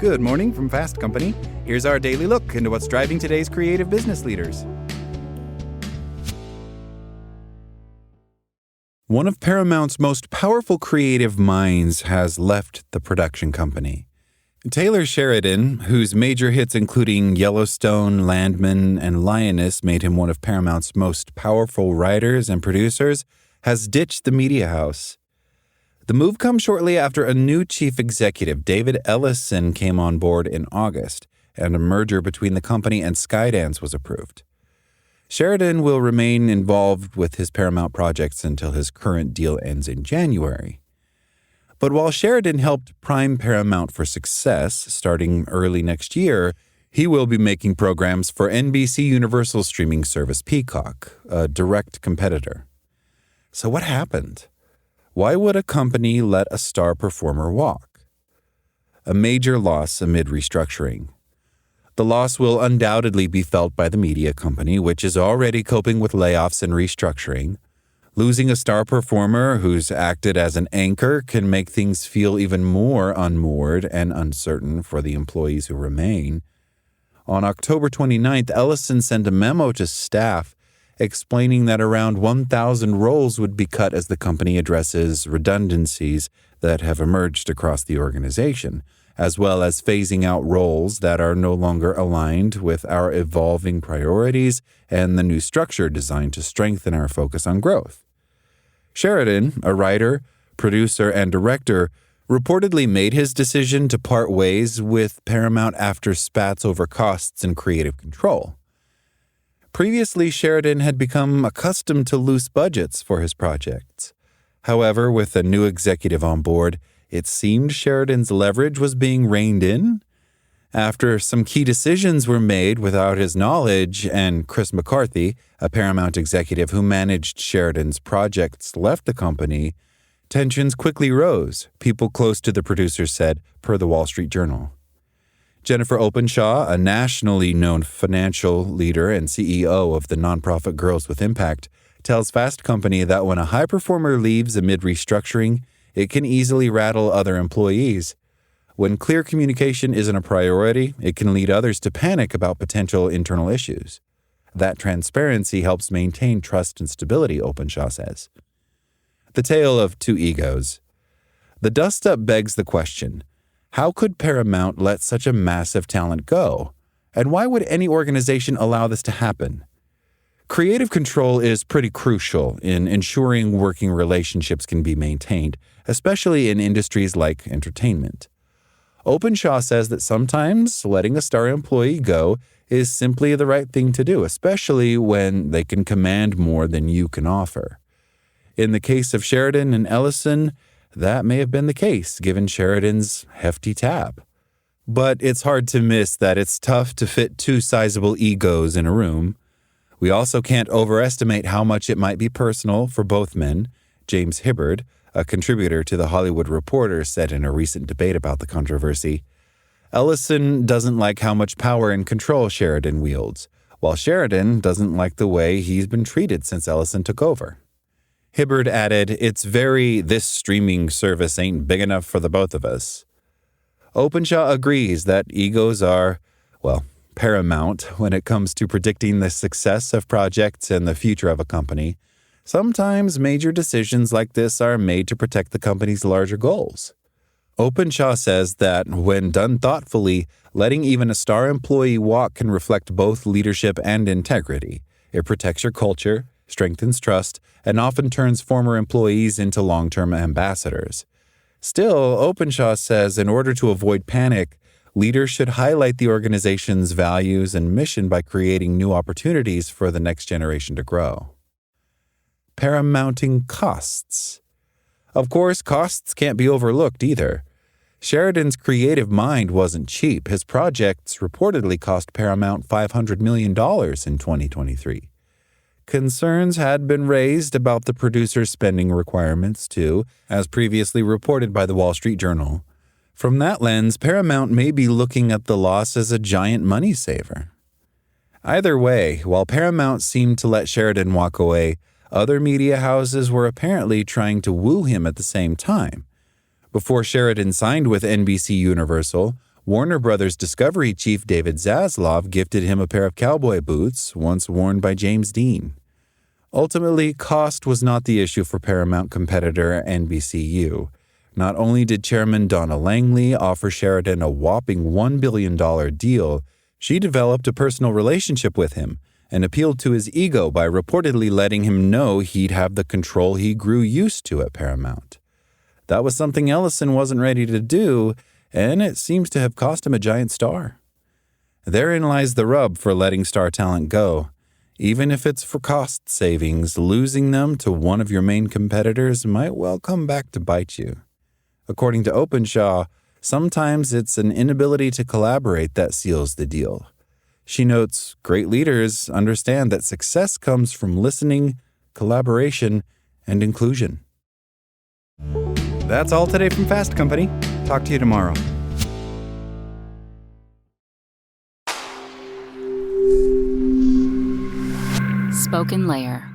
Good morning from Fast Company. Here's our daily look into what's driving today's creative business leaders. One of Paramount's most powerful creative minds has left the production company. Taylor Sheridan, whose major hits including Yellowstone, Landman, and Lioness made him one of Paramount's most powerful writers and producers, has ditched the media house. The move comes shortly after a new chief executive, David Ellison, came on board in August, and a merger between the company and Skydance was approved. Sheridan will remain involved with his Paramount projects until his current deal ends in January. But while Sheridan helped prime Paramount for success starting early next year, he will be making programs for NBC Universal streaming service Peacock, a direct competitor. So what happened? Why would a company let a star performer walk? A major loss amid restructuring. The loss will undoubtedly be felt by the media company, which is already coping with layoffs and restructuring. Losing a star performer who's acted as an anchor can make things feel even more unmoored and uncertain for the employees who remain. On October 29th, Ellison sent a memo to staff explaining that around 1,000 roles would be cut as the company addresses redundancies that have emerged across the organization, as well as phasing out roles that are no longer aligned with our evolving priorities and the new structure designed to strengthen our focus on growth. Sheridan, a writer, producer, and director, reportedly made his decision to part ways with Paramount after spats over costs and creative control. Previously, Sheridan had become accustomed to loose budgets for his projects. However, with a new executive on board, it seemed Sheridan's leverage was being reined in. After some key decisions were made without his knowledge, and Chris McCarthy, a Paramount executive who managed Sheridan's projects, left the company, tensions quickly rose, people close to the producers said, per the Wall Street Journal. Jennifer Openshaw, a nationally known financial leader and CEO of the nonprofit Girls with Impact, tells Fast Company that when a high performer leaves amid restructuring, it can easily rattle other employees. When clear communication isn't a priority, it can lead others to panic about potential internal issues. That transparency helps maintain trust and stability, Openshaw says. The tale of two egos. The dust-up begs the question, how could Paramount let such a massive talent go? And why would any organization allow this to happen? Creative control is pretty crucial in ensuring working relationships can be maintained, especially in industries like entertainment. Openshaw says that sometimes letting a star employee go is simply the right thing to do, especially when they can command more than you can offer. In the case of Sheridan and Ellison, that may have been the case, given Sheridan's hefty tab. But it's hard to miss that it's tough to fit two sizable egos in a room. We also can't overestimate how much it might be personal for both men. James Hibbard, a contributor to The Hollywood Reporter, said in a recent debate about the controversy, Ellison doesn't like how much power and control Sheridan wields, while Sheridan doesn't like the way he's been treated since Ellison took over. Hibbard added, this streaming service ain't big enough for the both of us. Openshaw agrees that egos are, paramount when it comes to predicting the success of projects and the future of a company. Sometimes major decisions like this are made to protect the company's larger goals. Openshaw says that when done thoughtfully, letting even a star employee walk can reflect both leadership and integrity. It protects your culture, strengthens trust, and often turns former employees into long-term ambassadors. Still, Openshaw says in order to avoid panic, leaders should highlight the organization's values and mission by creating new opportunities for the next generation to grow. Paramounting costs. Of course, costs can't be overlooked either. Sheridan's creative mind wasn't cheap. His projects reportedly cost Paramount $500 million in 2023. Concerns had been raised about the producer's spending requirements, too, as previously reported by the Wall Street Journal. From that lens, Paramount may be looking at the loss as a giant money saver. Either way, while Paramount seemed to let Sheridan walk away, other media houses were apparently trying to woo him at the same time. Before Sheridan signed with NBC Universal, Warner Brothers Discovery chief David Zaslav gifted him a pair of cowboy boots once worn by James Dean. Ultimately, cost was not the issue for Paramount competitor NBCU. Not only did Chairman Donna Langley offer Sheridan a whopping $1 billion deal, she developed a personal relationship with him and appealed to his ego by reportedly letting him know he'd have the control he grew used to at Paramount. That was something Ellison wasn't ready to do, and it seems to have cost him a giant star. Therein lies the rub for letting star talent go. Even if it's for cost savings, losing them to one of your main competitors might well come back to bite you. According to Openshaw, sometimes it's an inability to collaborate that seals the deal. She notes, great leaders understand that success comes from listening, collaboration, and inclusion. That's all today from Fast Company. Talk to you tomorrow. Spoken Layer.